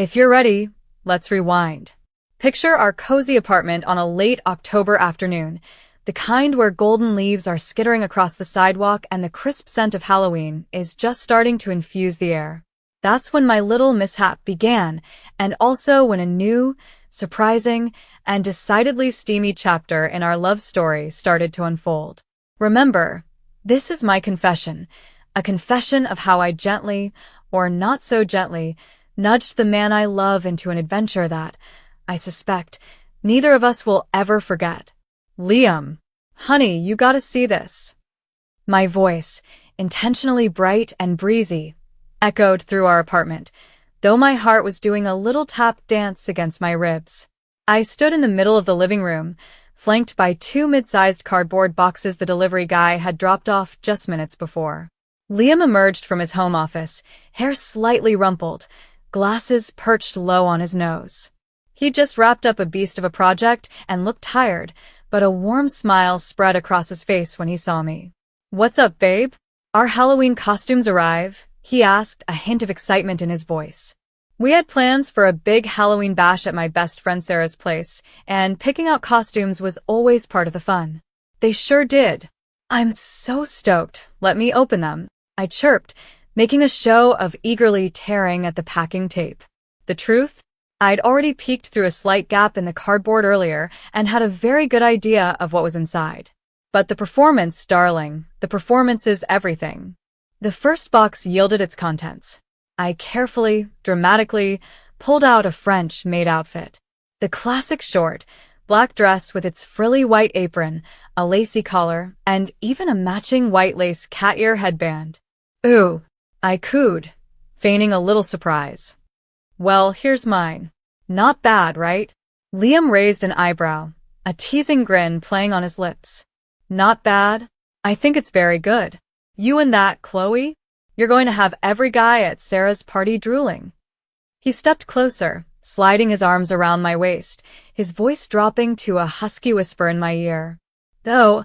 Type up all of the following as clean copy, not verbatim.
If you're ready, let's rewind. Picture our cozy apartment on a late October afternoon, the kind where golden leaves are skittering across the sidewalk and the crisp scent of Halloween is just starting to infuse the air. That's when my little mishap began, and also when a new, surprising, and decidedly steamy chapter in our love story started to unfold. Remember, this is my confession, a confession of how I gently, or not so gently, nudged the man I love into an adventure that, I suspect, neither of us will ever forget. Liam, honey, you gotta see this. My voice, intentionally bright and breezy, echoed through our apartment, though my heart was doing a little tap dance against my ribs. I stood in the middle of the living room, flanked by two mid-sized cardboard boxes the delivery guy had dropped off just minutes before. Liam emerged from his home office, hair slightly rumpled, glasses perched low on his nose. He'd just wrapped up a beast of a project and looked tired, but a warm smile spread across his face when he saw me. "What's up, babe? Our Halloween costumes arrive?" he asked, a hint of excitement in his voice. We had plans for a big Halloween bash at my best friend Sarah's place, and picking out costumes was always part of the fun. They sure did. "I'm so stoked. Let me open them," I chirped, making a show of eagerly tearing at the packing tape. The truth? I'd already peeked through a slight gap in the cardboard earlier and had a very good idea of what was inside. But the performance, darling, the performance is everything. The first box yielded its contents. I carefully, dramatically, pulled out a French-made outfit. The classic short, black dress with its frilly white apron, a lacy collar, and even a matching white lace cat ear headband. "Ooh," I cooed, feigning a little surprise. "Well, here's mine. Not bad, right?" Liam raised an eyebrow, a teasing grin playing on his lips. "Not bad? I think it's very good. You and that, Chloe? You're going to have every guy at Sarah's party drooling." He stepped closer, sliding his arms around my waist, his voice dropping to a husky whisper in my ear. "Though,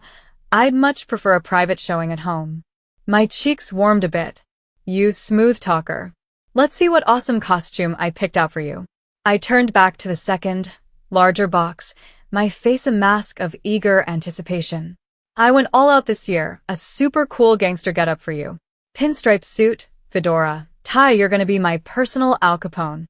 I'd much prefer a private showing at home." My cheeks warmed a bit. "You smooth talker. Let's see what awesome costume I picked out for you." I turned back to the second, larger box, my face a mask of eager anticipation. "I went all out this year, a super cool gangster getup for you. Pinstripe suit, fedora, tie, you're gonna be my personal Al Capone."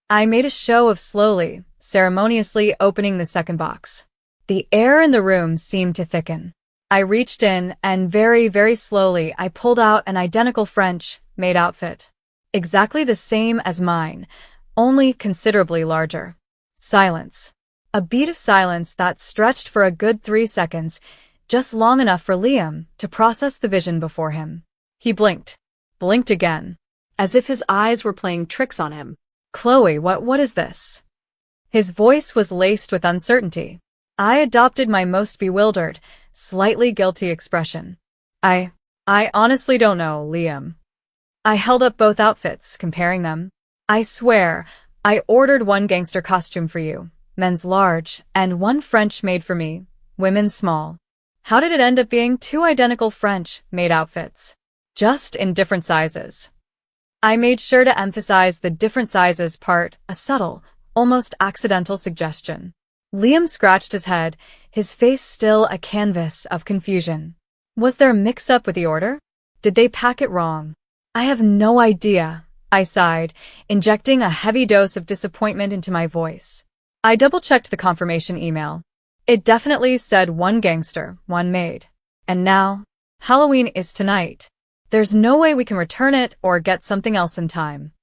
I made a show of slowly, ceremoniously opening the second box. The air in the room seemed to thicken. I reached in and very, very slowly I pulled out an identical French-made outfit. Exactly the same as mine, only considerably larger. Silence. A beat of silence that stretched for a good 3 seconds, just long enough for Liam to process the vision before him. He blinked again, as if his eyes were playing tricks on him. "Chloe, what is this?" His voice was laced with uncertainty. I adopted my most bewildered, slightly guilty expression. I honestly don't know, Liam." I held up both outfits, comparing them. "I swear, I ordered one gangster costume for you, men's large, and one French made for me, women's small. How did it end up being 2 identical French-made outfits? Just in different sizes." I made sure to emphasize the different sizes part, a subtle, almost accidental suggestion. Liam scratched his head, his face still a canvas of confusion. Was there a mix-up with the order? Did they pack it wrong? "I have no idea," I sighed, injecting a heavy dose of disappointment into my voice. I double-checked the confirmation email. It definitely said 1 gangster, 1 maid. And now, Halloween is tonight. There's no way we can return it or get something else in time.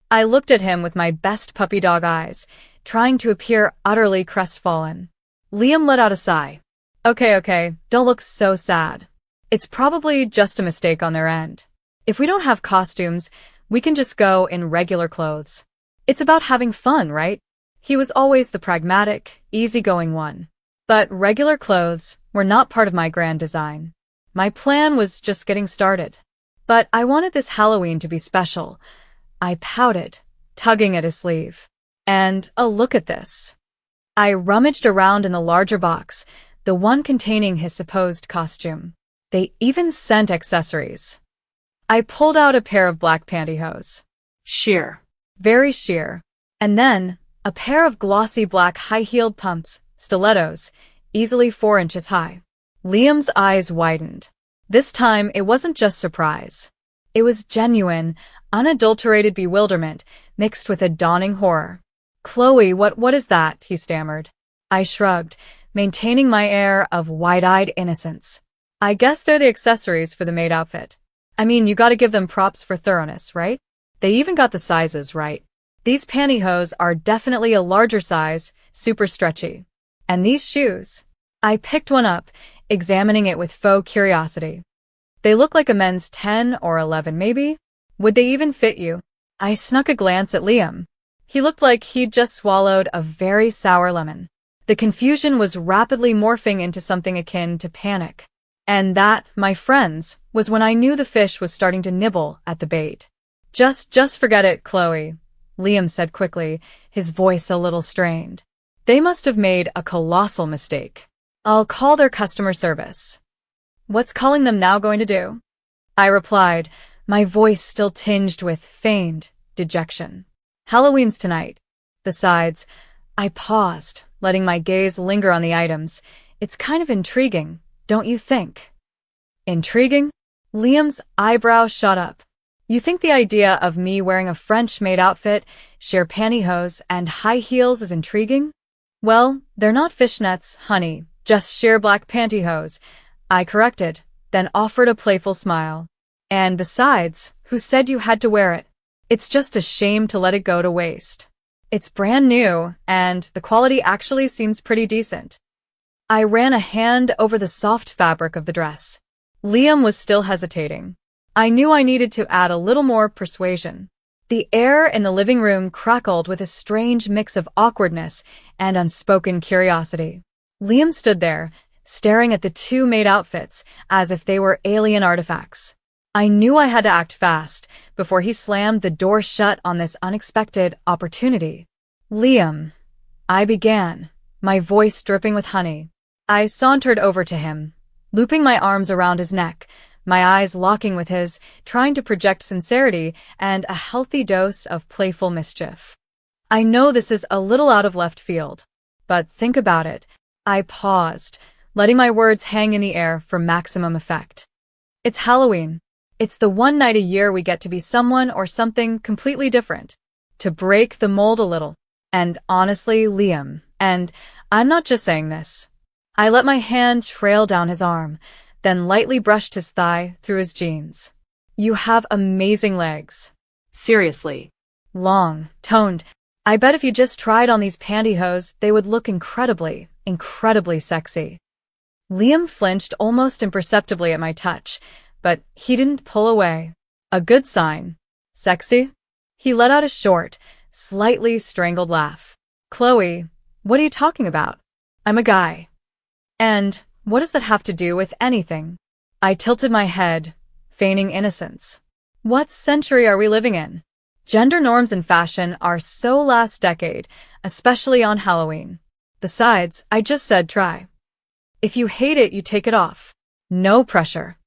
I looked at him with my best puppy dog eyes, trying to appear utterly crestfallen. Liam let out a sigh. Okay, don't look so sad. It's probably just a mistake on their end. If we don't have costumes, we can just go in regular clothes. It's about having fun, right?" He was always the pragmatic, easygoing one. But regular clothes were not part of my grand design. My plan was just getting started. But I wanted this Halloween to be special. I pouted, tugging at his sleeve. And, oh, look at this. I rummaged around in the larger box, the one containing his supposed costume. They even sent accessories. I pulled out a pair of black pantyhose. Sheer. Very sheer. And then, a pair of glossy black high-heeled pumps, stilettos, easily 4 inches high. Liam's eyes widened. This time, it wasn't just surprise. It was genuine, unadulterated bewilderment mixed with a dawning horror. "Chloe, what is that?" he stammered. I shrugged, maintaining my air of wide-eyed innocence. "I guess they're the accessories for the maid outfit. I mean, you gotta give them props for thoroughness, right? They even got the sizes right. These pantyhose are definitely a larger size, super stretchy. And these shoes." I picked one up, examining it with faux curiosity. "They look like a men's 10 or 11 maybe? Would they even fit you?" I snuck a glance at Liam. He looked like he'd just swallowed a very sour lemon. The confusion was rapidly morphing into something akin to panic. And that, my friends, was when I knew the fish was starting to nibble at the bait. Just forget it, Chloe," Liam said quickly, his voice a little strained. "They must have made a colossal mistake. I'll call their customer service." "What's calling them now going to do?" I replied, my voice still tinged with feigned dejection. "Halloween's tonight. Besides," I paused, letting my gaze linger on the items. "It's kind of intriguing, don't you think?" "Intriguing?" Liam's eyebrow shot up. "You think the idea of me wearing a French maid outfit, sheer pantyhose, and high heels is intriguing? Well, they're not fishnets, honey, just sheer black pantyhose," I corrected, then offered a playful smile. "And besides, who said you had to wear it? It's just a shame to let it go to waste. It's brand new, and the quality actually seems pretty decent." I ran a hand over the soft fabric of the dress. Liam was still hesitating. I knew I needed to add a little more persuasion. The air in the living room crackled with a strange mix of awkwardness and unspoken curiosity. Liam stood there, staring at the two maid outfits as if they were alien artifacts. I knew I had to act fast before he slammed the door shut on this unexpected opportunity. "Liam," I began, my voice dripping with honey. I sauntered over to him, looping my arms around his neck, my eyes locking with his, trying to project sincerity and a healthy dose of playful mischief. "I know this is a little out of left field, but think about it." I paused, letting my words hang in the air for maximum effect. "It's Halloween. It's the one night a year we get to be someone or something completely different. To break the mold a little. And honestly, Liam, and I'm not just saying this." I let my hand trail down his arm, then lightly brushed his thigh through his jeans. "You have amazing legs." Seriously. Long, toned. I bet if you just tried on these pantyhose, they would look incredibly sexy. Liam flinched almost imperceptibly at my touch, but he didn't pull away. A good sign. "Sexy?" He let out a short, slightly strangled laugh. "Chloe, what are you talking about? I'm a guy." "And what does that have to do with anything?" I tilted my head, feigning innocence. What century are we living in? Gender norms in fashion are so last decade, especially on Halloween. Besides, I just said try. If you hate it, you take it off. No pressure.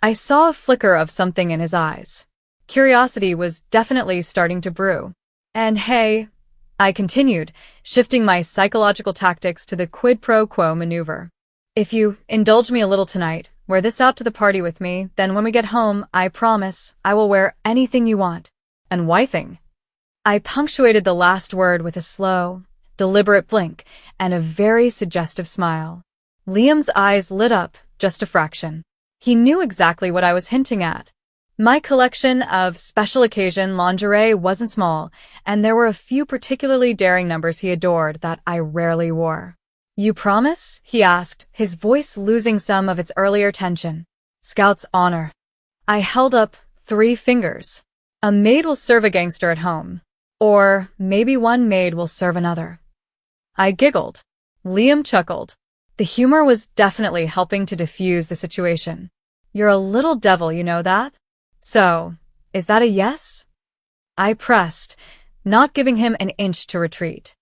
I saw a flicker of something in his eyes. Curiosity was definitely starting to brew. "And hey," I continued, shifting my psychological tactics to the quid pro quo maneuver. "If you indulge me a little tonight, wear this out to the party with me, then when we get home, I promise, I will wear anything you want. And wifing." I punctuated the last word with a slow, deliberate blink and a very suggestive smile. Liam's eyes lit up just a fraction. He knew exactly what I was hinting at. My collection of special occasion lingerie wasn't small, and there were a few particularly daring numbers he adored that I rarely wore. "You promise?" he asked, his voice losing some of its earlier tension. "Scout's honor." I held up 3 fingers. "A maid will serve a gangster at home. Or maybe one maid will serve another." I giggled. Liam chuckled. The humor was definitely helping to diffuse the situation. "You're a little devil, you know that? So, is that a yes?" I pressed, not giving him an inch to retreat.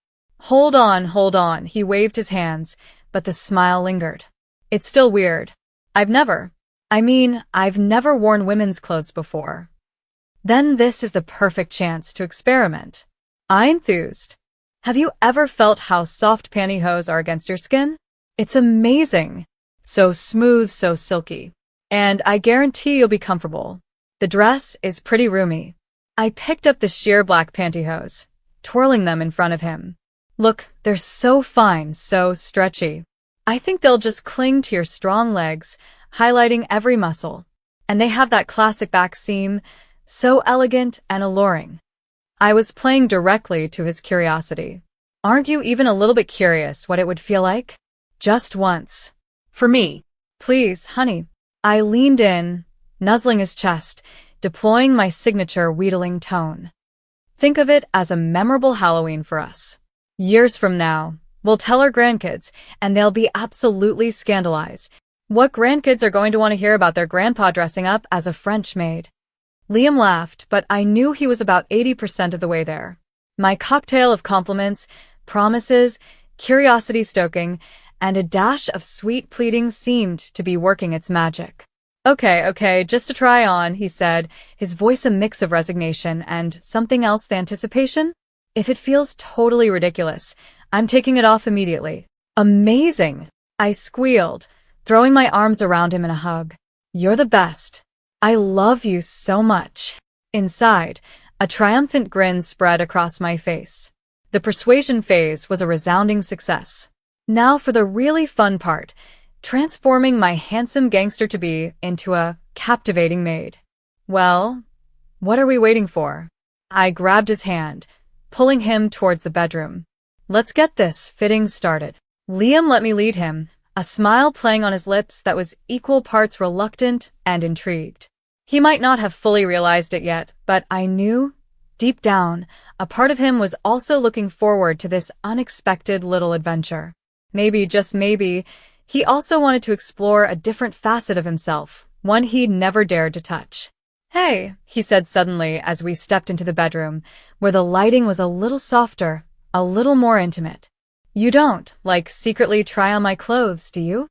Hold on, he waved his hands, but the smile lingered. "It's still weird. I've never worn women's clothes before." "Then this is the perfect chance to experiment." I enthused. Have you ever felt how soft pantyhose are against your skin? It's amazing. So smooth, so silky. And I guarantee you'll be comfortable. The dress is pretty roomy. I picked up the sheer black pantyhose, twirling them in front of him. Look, they're so fine, so stretchy. I think they'll just cling to your strong legs, highlighting every muscle. And they have that classic back seam, so elegant and alluring. I was playing directly to his curiosity. Aren't you even a little bit curious what it would feel like? Just once. For me. Please, honey. I leaned in, nuzzling his chest, deploying my signature wheedling tone. Think of it as a memorable Halloween for us. Years from now, we'll tell our grandkids, and they'll be absolutely scandalized. What grandkids are going to want to hear about their grandpa dressing up as a French maid? Liam laughed, but I knew he was about 80% of the way there. My cocktail of compliments, promises, curiosity-stoking, and a dash of sweet pleading seemed to be working its magic. Okay, just to try on, he said, his voice a mix of resignation and something else, the anticipation. If it feels totally ridiculous, I'm taking it off immediately. Amazing! I squealed, throwing my arms around him in a hug. You're the best. I love you so much. Inside, a triumphant grin spread across my face. The persuasion phase was a resounding success. Now for the really fun part, transforming my handsome gangster-to-be into a captivating maid. Well, what are we waiting for? I grabbed his hand, pulling him towards the bedroom. Let's get this fitting started. Liam let me lead him, a smile playing on his lips that was equal parts reluctant and intrigued. He might not have fully realized it yet, but I knew, deep down, a part of him was also looking forward to this unexpected little adventure. Maybe, just maybe, he also wanted to explore a different facet of himself, one he'd never dared to touch. Hey, he said suddenly as we stepped into the bedroom, where the lighting was a little softer, a little more intimate. You don't, secretly try on my clothes, do you?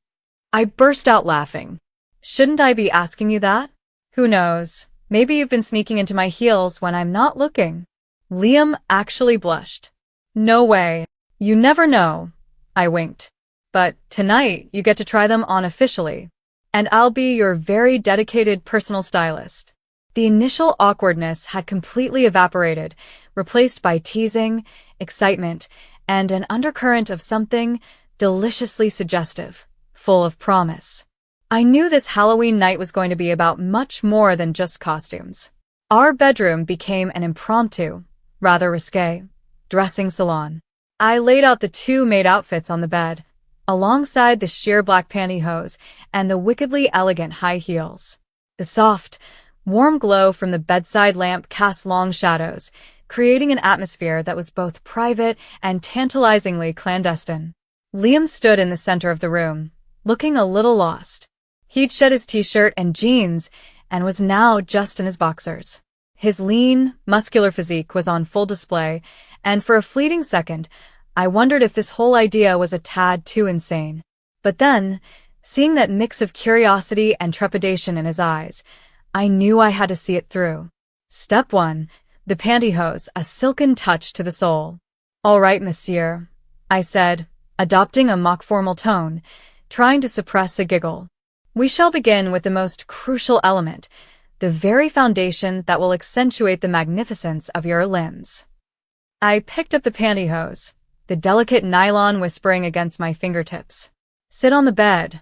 I burst out laughing. Shouldn't I be asking you that? Who knows, maybe you've been sneaking into my heels when I'm not looking. Liam actually blushed. No way. You never know. I winked. But tonight, you get to try them on officially. And I'll be your very dedicated personal stylist. The initial awkwardness had completely evaporated, replaced by teasing, excitement, and an undercurrent of something deliciously suggestive, full of promise. I knew this Halloween night was going to be about much more than just costumes. Our bedroom became an impromptu, rather risque, dressing salon. I laid out the two maid outfits on the bed, alongside the sheer black pantyhose and the wickedly elegant high heels. The soft, warm glow from the bedside lamp cast long shadows, creating an atmosphere that was both private and tantalizingly clandestine. Liam stood in the center of the room, looking a little lost. He'd shed his t-shirt and jeans and was now just in his boxers. His lean, muscular physique was on full display, and for a fleeting second, I wondered if this whole idea was a tad too insane. But then, seeing that mix of curiosity and trepidation in his eyes, I knew I had to see it through. Step 1. The pantyhose, a silken touch to the soul. All right, monsieur, I said, adopting a mock-formal tone, trying to suppress a giggle. We shall begin with the most crucial element, the very foundation that will accentuate the magnificence of your limbs. I picked up the pantyhose, the delicate nylon whispering against my fingertips. Sit on the bed,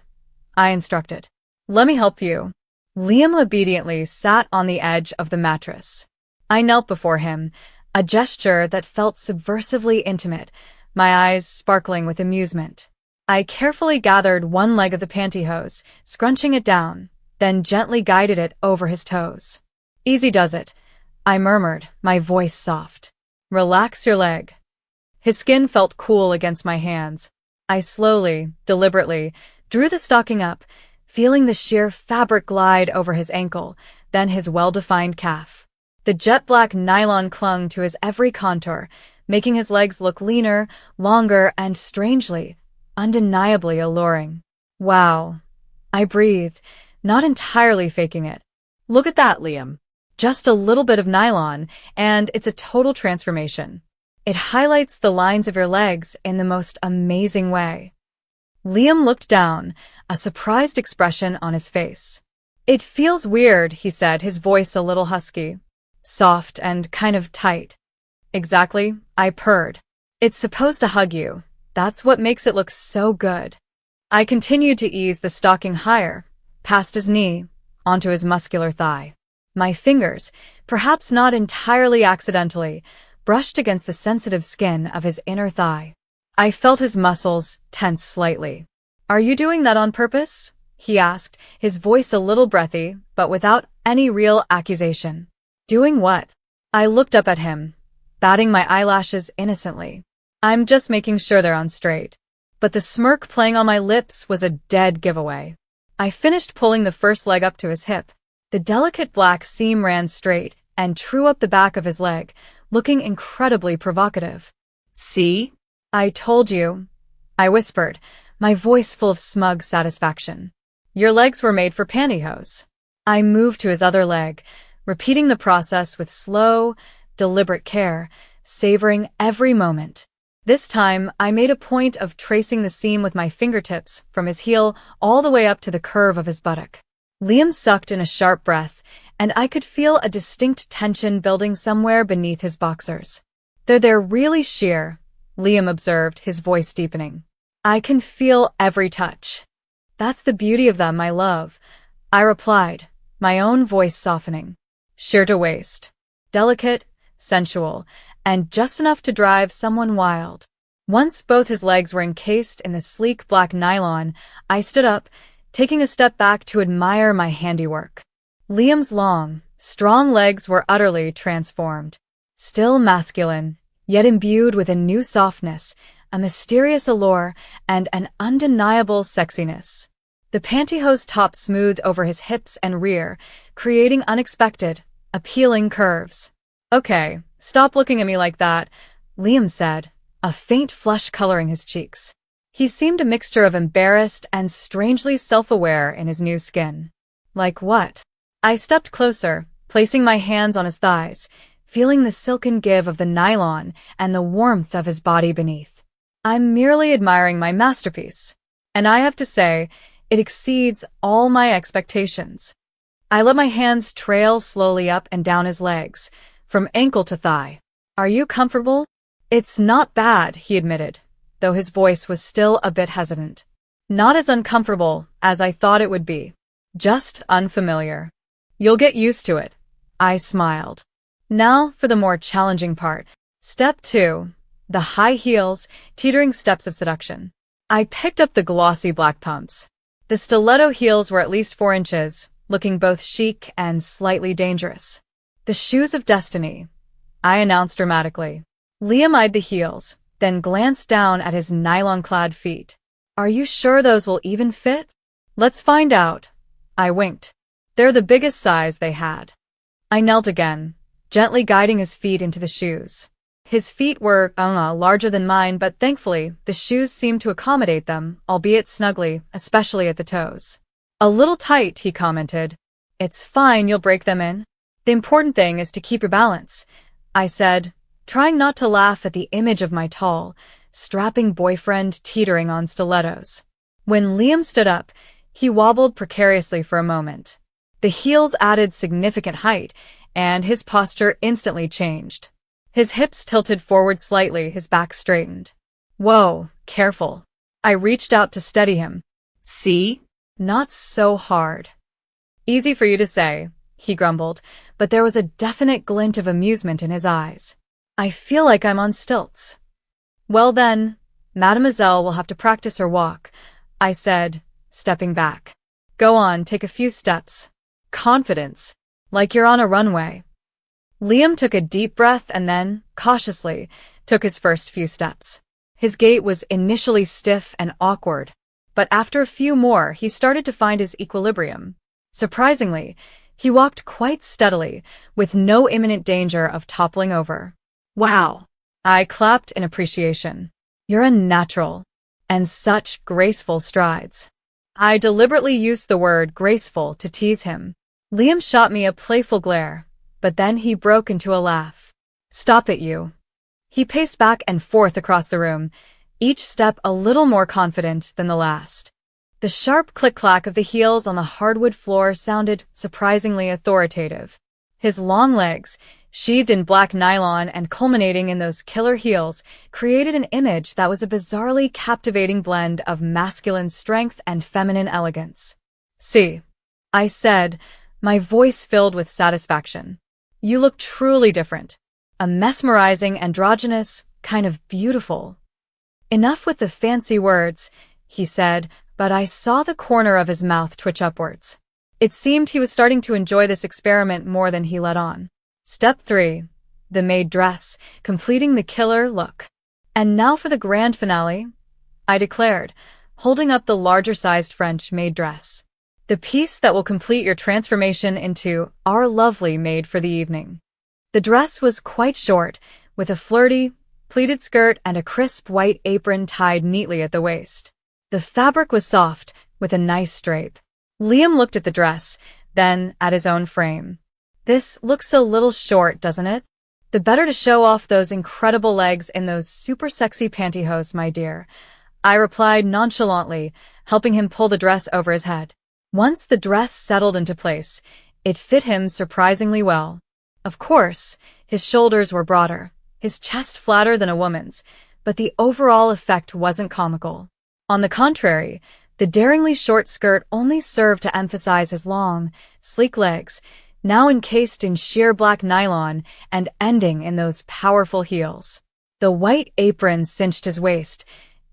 I instructed. Let me help you. Liam obediently sat on the edge of the mattress. I knelt before him, a gesture that felt subversively intimate, my eyes sparkling with amusement. I carefully gathered one leg of the pantyhose, scrunching it down, then gently guided it over his toes. Easy does it, I murmured, my voice soft. Relax your leg. His skin felt cool against my hands. I slowly, deliberately, drew the stocking up, feeling the sheer fabric glide over his ankle, then his well-defined calf. The jet-black nylon clung to his every contour, making his legs look leaner, longer, and strangely, undeniably alluring. Wow. I breathed, not entirely faking it. Look at that, Liam. Just a little bit of nylon, and it's a total transformation. It highlights the lines of your legs in the most amazing way. Liam looked down, a surprised expression on his face. It feels weird, he said, his voice a little husky. Soft and kind of tight. Exactly, I purred. It's supposed to hug you. That's what makes it look so good. I continued to ease the stocking higher, past his knee, onto his muscular thigh. My fingers, perhaps not entirely accidentally, brushed against the sensitive skin of his inner thigh. I felt his muscles tense slightly. Are you doing that on purpose? He asked, his voice a little breathy, but without any real accusation. Doing what? I looked up at him, batting my eyelashes innocently. I'm just making sure they're on straight. But the smirk playing on my lips was a dead giveaway. I finished pulling the first leg up to his hip. The delicate black seam ran straight and true up the back of his leg, looking incredibly provocative. See? I told you, I whispered, my voice full of smug satisfaction. Your legs were made for pantyhose. I moved to his other leg, repeating the process with slow, deliberate care, savoring every moment. This time, I made a point of tracing the seam with my fingertips from his heel all the way up to the curve of his buttock. Liam sucked in a sharp breath, and I could feel a distinct tension building somewhere beneath his boxers. They're really sheer, Liam observed, his voice deepening. I can feel every touch. That's the beauty of them, my love, I replied, my own voice softening. Sheer to waist. Delicate, sensual, and just enough to drive someone wild. Once both his legs were encased in the sleek black nylon, I stood up, taking a step back to admire my handiwork. Liam's long, strong legs were utterly transformed. Still masculine, yet imbued with a new softness, a mysterious allure, and an undeniable sexiness. The pantyhose top smoothed over his hips and rear, creating unexpected, appealing curves. Okay, stop looking at me like that, Liam said, a faint flush coloring his cheeks. He seemed a mixture of embarrassed and strangely self-aware in his new skin. Like what? I stepped closer, placing my hands on his thighs, feeling the silken give of the nylon and the warmth of his body beneath. I'm merely admiring my masterpiece. And I have to say, it exceeds all my expectations. I let my hands trail slowly up and down his legs, from ankle to thigh. Are you comfortable? It's not bad, he admitted, though his voice was still a bit hesitant. Not as uncomfortable as I thought it would be. Just unfamiliar. You'll get used to it. I smiled. Now for the more challenging part. Step 2. The high heels, teetering steps of seduction. I picked up the glossy black pumps. The stiletto heels were at least 4 inches, looking both chic and slightly dangerous. The shoes of destiny, I announced dramatically. Liam eyed the heels, then glanced down at his nylon-clad feet. Are you sure those will even fit? Let's find out. I winked. They're the biggest size they had. I knelt again, gently guiding his feet into the shoes. His feet were, larger than mine, but thankfully, the shoes seemed to accommodate them, albeit snugly, especially at the toes. A little tight, he commented. It's fine, you'll break them in. The important thing is to keep your balance, I said, trying not to laugh at the image of my tall, strapping boyfriend teetering on stilettos. When Liam stood up, he wobbled precariously for a moment. The heels added significant height, and his posture instantly changed. His hips tilted forward slightly, his back straightened. Whoa, careful. I reached out to steady him. See? Not so hard. Easy for you to say, he grumbled, but there was a definite glint of amusement in his eyes. I feel like I'm on stilts. Well then, Mademoiselle will have to practice her walk, I said, stepping back. Go on, take a few steps. Confidence. Like you're on a runway. Liam took a deep breath and then, cautiously, took his first few steps. His gait was initially stiff and awkward, but after a few more, he started to find his equilibrium. Surprisingly, he walked quite steadily, with no imminent danger of toppling over. Wow! I clapped in appreciation. You're a natural. And such graceful strides. I deliberately used the word graceful to tease him. Liam shot me a playful glare, but then he broke into a laugh. Stop it, you. He paced back and forth across the room, each step a little more confident than the last. The sharp click-clack of the heels on the hardwood floor sounded surprisingly authoritative. His long legs, sheathed in black nylon and culminating in those killer heels, created an image that was a bizarrely captivating blend of masculine strength and feminine elegance. "See," I said, my voice filled with satisfaction. "You look truly different. A mesmerizing, androgynous, kind of beautiful." "Enough with the fancy words," he said, but I saw the corner of his mouth twitch upwards. It seemed he was starting to enjoy this experiment more than he let on. Step 3. The maid dress, completing the killer look. "And now for the grand finale," I declared, holding up the larger-sized French maid dress. "The piece that will complete your transformation into our lovely maid for the evening." The dress was quite short, with a flirty, pleated skirt and a crisp white apron tied neatly at the waist. The fabric was soft, with a nice drape. Liam looked at the dress, then at his own frame. "This looks a little short, doesn't it? The better to show off those incredible legs in those super sexy pantyhose, my dear," I replied nonchalantly, helping him pull the dress over his head. Once the dress settled into place, it fit him surprisingly well. Of course, his shoulders were broader, his chest flatter than a woman's, but the overall effect wasn't comical. On the contrary, the daringly short skirt only served to emphasize his long, sleek legs, now encased in sheer black nylon and ending in those powerful heels. The white apron cinched his waist,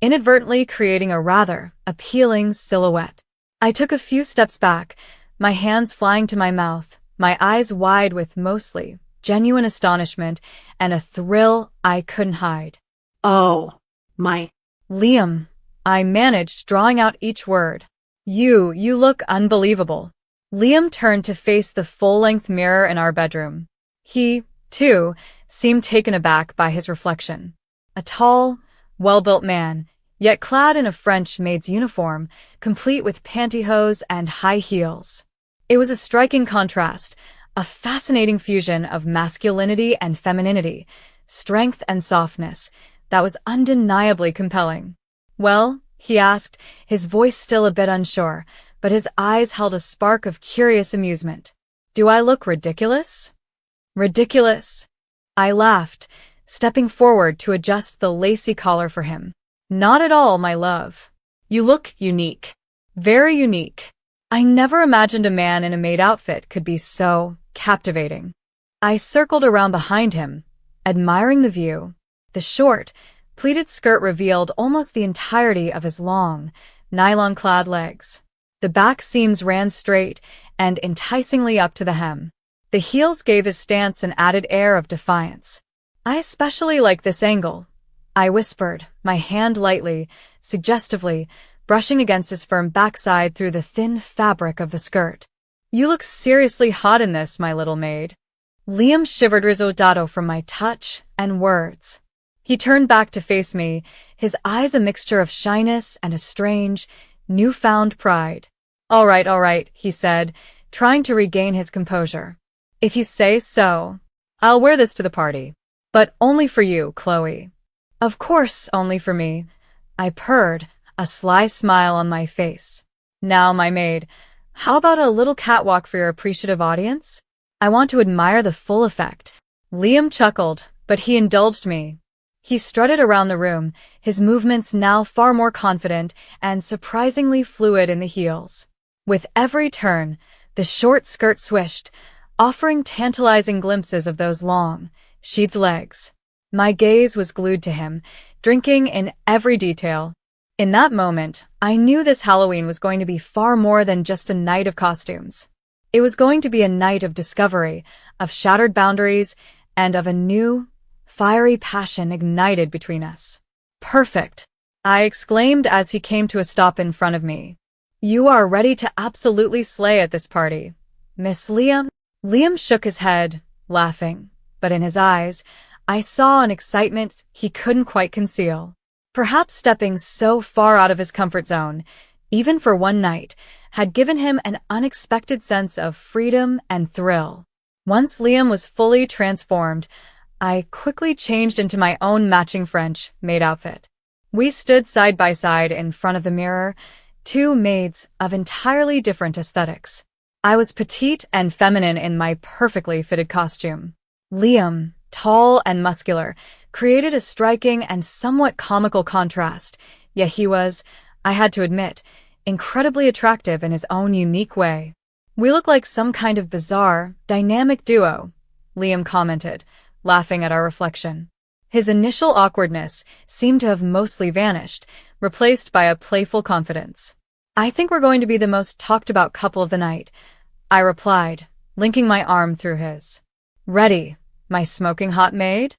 inadvertently creating a rather appealing silhouette. I took a few steps back, my hands flying to my mouth, my eyes wide with mostly genuine astonishment and a thrill I couldn't hide. "Oh, my..." "Liam," I managed, drawing out each word. You look unbelievable." Liam turned to face the full-length mirror in our bedroom. He, too, seemed taken aback by his reflection. A tall, well-built man, yet clad in a French maid's uniform, complete with pantyhose and high heels. It was a striking contrast, a fascinating fusion of masculinity and femininity, strength and softness, that was undeniably compelling. "Well?" he asked, his voice still a bit unsure, but his eyes held a spark of curious amusement. "Do I look ridiculous?" "Ridiculous?" I laughed, stepping forward to adjust the lacy collar for him. "Not at all, my love. You look unique. Very unique. I never imagined a man in a maid outfit could be so captivating." I circled around behind him, admiring the view. The short, pleated skirt revealed almost the entirety of his long, nylon-clad legs. The back seams ran straight and enticingly up to the hem. The heels gave his stance an added air of defiance. "I especially like this angle," I whispered, my hand lightly, suggestively, brushing against his firm backside through the thin fabric of the skirt. "You look seriously hot in this, my little maid." Liam shivered risotto from my touch and words. He turned back to face me, his eyes a mixture of shyness and a strange, newfound pride. All right, he said, trying to regain his composure. "If you say so. I'll wear this to the party. But only for you, Chloe." "Of course, only for me," I purred, a sly smile on my face. "Now, my maid, how about a little catwalk for your appreciative audience? I want to admire the full effect." Liam chuckled, but he indulged me. He strutted around the room, his movements now far more confident and surprisingly fluid in the heels. With every turn, the short skirt swished, offering tantalizing glimpses of those long, sheathed legs. My gaze was glued to him, drinking in every detail. In that moment, I knew this Halloween was going to be far more than just a night of costumes. It was going to be a night of discovery, of shattered boundaries, and of a new, fiery passion ignited between us. "Perfect," I exclaimed as he came to a stop in front of me. "You are ready to absolutely slay at this party, Miss Liam?" Liam shook his head, laughing, but in his eyes, I saw an excitement he couldn't quite conceal. Perhaps stepping so far out of his comfort zone, even for one night, had given him an unexpected sense of freedom and thrill. Once Liam was fully transformed, I quickly changed into my own matching French maid outfit. We stood side by side in front of the mirror, two maids of entirely different aesthetics. I was petite and feminine in my perfectly fitted costume. Liam, tall and muscular, created a striking and somewhat comical contrast, yet he was, I had to admit, incredibly attractive in his own unique way. "We look like some kind of bizarre, dynamic duo," Liam commented, laughing at our reflection. His initial awkwardness seemed to have mostly vanished, replaced by a playful confidence. "I think we're going to be the most talked about couple of the night," I replied, linking my arm through his. "Ready, my smoking hot maid?"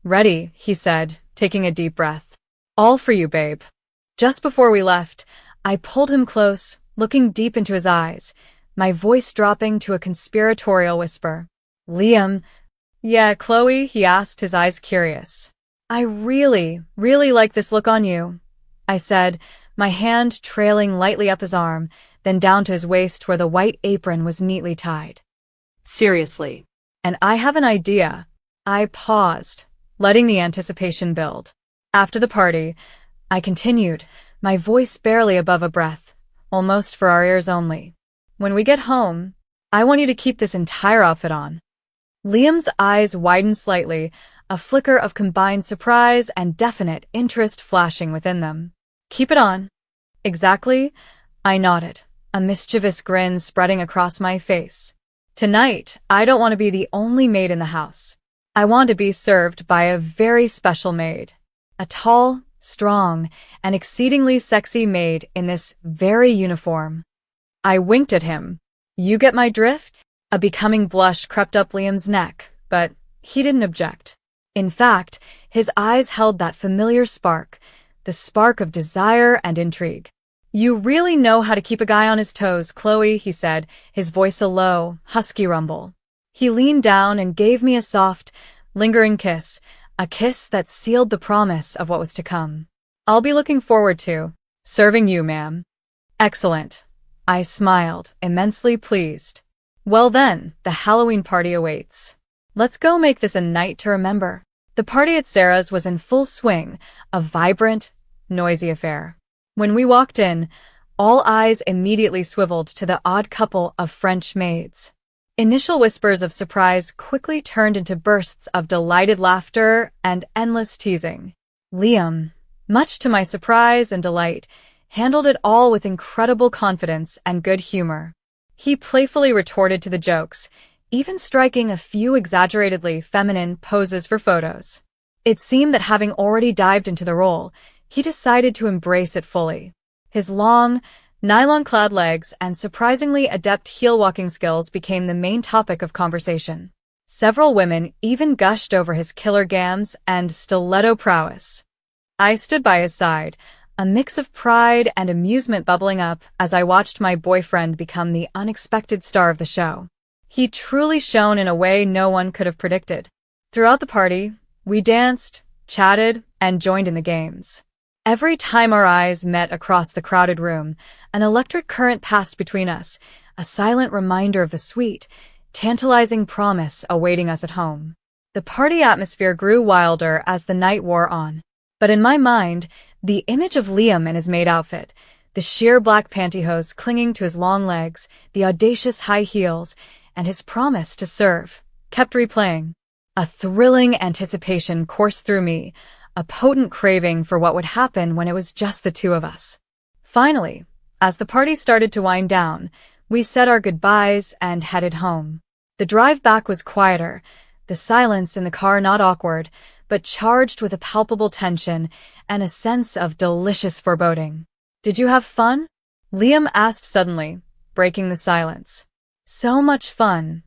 "Ready," he said, taking a deep breath. "All for you, babe." Just before we left, I pulled him close, looking deep into his eyes, my voice dropping to a conspiratorial whisper. "Liam." "Yeah, Chloe?" he asked, his eyes curious. "I really like this look on you," I said, my hand trailing lightly up his arm, then down to his waist where the white apron was neatly tied. Seriously. "And I have an idea." I paused, letting the anticipation build. After the party, I continued, my voice barely above a breath, almost for our ears only. "When we get home, I want you to keep this entire outfit on." Liam's eyes widened slightly, a flicker of combined surprise and definite interest flashing within them. "Keep it on." "Exactly," I nodded, a mischievous grin spreading across my face. "Tonight, I don't want to be the only maid in the house. I want to be served by a very special maid. A tall, strong, and exceedingly sexy maid in this very uniform." I winked at him. "You get my drift?" A becoming blush crept up Liam's neck, but he didn't object. In fact, his eyes held that familiar spark, the spark of desire and intrigue. "You really know how to keep a guy on his toes, Chloe," he said, his voice a low, husky rumble. He leaned down and gave me a soft, lingering kiss, a kiss that sealed the promise of what was to come. "I'll be looking forward to serving you, ma'am." "Excellent." I smiled, immensely pleased. "Well then, the Halloween party awaits. Let's go make this a night to remember." The party at Sarah's was in full swing, a vibrant, noisy affair. When we walked in, all eyes immediately swiveled to the odd couple of French maids. Initial whispers of surprise quickly turned into bursts of delighted laughter and endless teasing. Liam, much to my surprise and delight, handled it all with incredible confidence and good humor. He playfully retorted to the jokes, even striking a few exaggeratedly feminine poses for photos. It seemed that having already dived into the role, he decided to embrace it fully. His long, nylon-clad legs and surprisingly adept heel-walking skills became the main topic of conversation. Several women even gushed over his killer gams and stiletto prowess. I stood by his side, a mix of pride and amusement bubbling up as I watched my boyfriend become the unexpected star of the show. He truly shone in a way no one could have predicted. Throughout the party, we danced, chatted, and joined in the games. Every time our eyes met across the crowded room, an electric current passed between us, a silent reminder of the sweet, tantalizing promise awaiting us at home. The party atmosphere grew wilder as the night wore on. But in my mind, the image of Liam in his maid outfit, the sheer black pantyhose clinging to his long legs, the audacious high heels, and his promise to serve, kept replaying. A thrilling anticipation coursed through me, a potent craving for what would happen when it was just the two of us. Finally, as the party started to wind down, we said our goodbyes and headed home. The drive back was quieter, the silence in the car not awkward, but charged with a palpable tension and a sense of delicious foreboding. "Did you have fun?" Liam asked suddenly, breaking the silence. "So much fun,"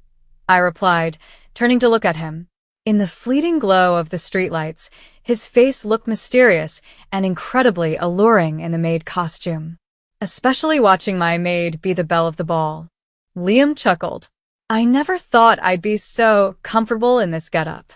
I replied, turning to look at him. In the fleeting glow of the streetlights, his face looked mysterious and incredibly alluring in the maid costume. Especially watching my maid be the belle of the ball. Liam chuckled. "I never thought I'd be so comfortable in this getup."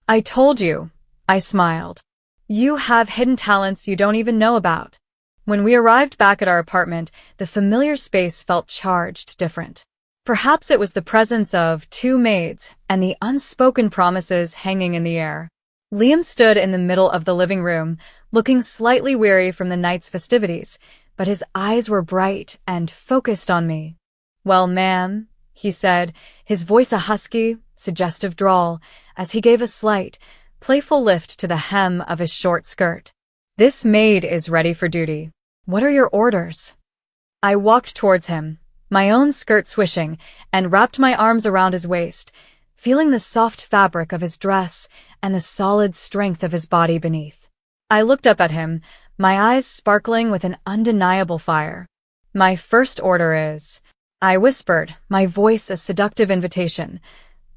"I told you," I smiled. "You have hidden talents you don't even know about." When we arrived back at our apartment, the familiar space felt charged different. Perhaps it was the presence of two maids and the unspoken promises hanging in the air. Liam stood in the middle of the living room, looking slightly weary from the night's festivities, but his eyes were bright and focused on me. "Well, ma'am," he said, his voice a husky, suggestive drawl, as he gave a slight, playful lift to the hem of his short skirt. "This maid is ready for duty. What are your orders?" I walked towards him, my own skirt swishing, and wrapped my arms around his waist, feeling the soft fabric of his dress and the solid strength of his body beneath. I looked up at him, my eyes sparkling with an undeniable fire. "My first order is," I whispered, my voice a seductive invitation,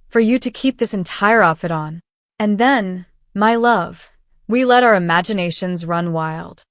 "for you to keep this entire outfit on. And then, my love, we let our imaginations run wild."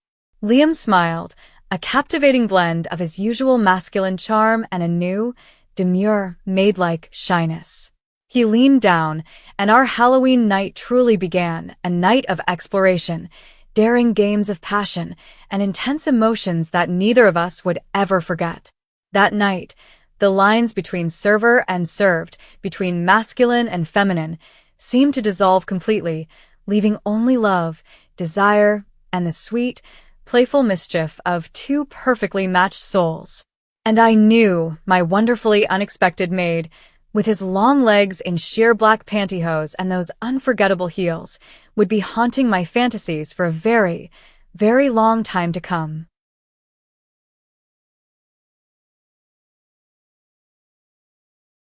Liam smiled, a captivating blend of his usual masculine charm and a new, demure, maid-like shyness. He leaned down, and our Halloween night truly began, a night of exploration, daring games of passion, and intense emotions that neither of us would ever forget. That night, the lines between server and served, between masculine and feminine, seemed to dissolve completely, leaving only love, desire, and the sweet, playful mischief of two perfectly matched souls. And I knew my wonderfully unexpected maid, with his long legs in sheer black pantyhose and those unforgettable heels, would be haunting my fantasies for a very, very long time to come.